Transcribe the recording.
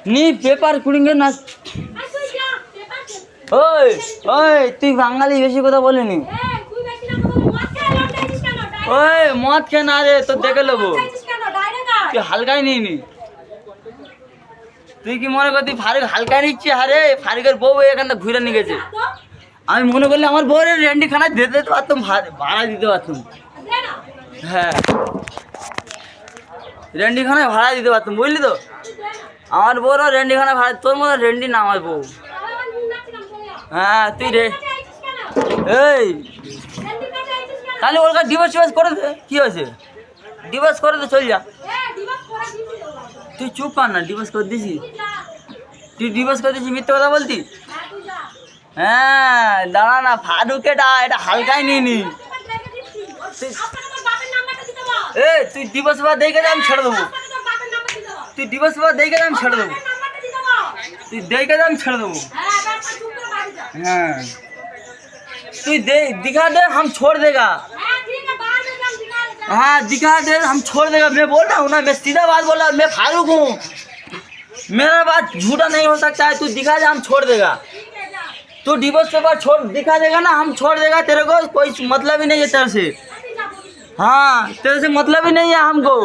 नी paper कुड़ेंगे ना। ओए ओए तू बांगाली बेशी কথা বলিনি। ओए मत के ना रे तो দেখে লব। তুই হালকাই নিনি। তুই কি মনে করতি ফারুক হালকা নিচ্ছে? আরে ফারুকের বউ এখানে ঘুরে নিয়ে গেছে। আমি মনে করলে আমার বউয়ের রেন্ডি খানা দিতে পারতাম, ভাড়া দিতে পারতাম। হ্যাঁ রেন্ডি খানায় ভাড়া দিতে পারতাম, বুঝলি তো? আমার বউরও রেন্ডি খানা ভাড়া, তোর মতো রেন্ডি না আমার বউ। হ্যাঁ তুই রে এই তাহলে ওর কাছে ডিভোর্স টিভোর্স করে দে। কী হয়েছে? ডিভোর্স করে দে, চল যা। তুই চুপ কর না, ডিভোর্স করে দিছি। তুই ডিভোর্স করে দিয়েছিস, মিথ্যে কথা বলতি? হ্যাঁ দাঁড়া না, ফারুক এটা হালকাই নিনি। তুই ডিভোর্স পেপার দেখে দে, আমি ছেড়ে দেবো। তুই ডিভোর্স পেপার দেখে দে, আমি ছেড়ে দেবো। তুই দেখে দে, আমি ছেড়ে দেবো। हाँ तू दिखा दे, हम छोड़ देगा। हाँ दिखा दे, हम छोड़ देगा। मैं बोल रहा हूँ ना, मैं सीधा बात बोला, मैं फारूक हूँ, मेरा बात झूठा नहीं हो सकता है। तू दिखा दे, हम छोड़ देगा। तू डिवोर्स पेपर छोड़ दिखा देगा ना, हम छोड़ देगा। तेरे को कोई मतलब ही नहीं है तेरे से। हाँ तेरे से मतलब ही नहीं है हमको।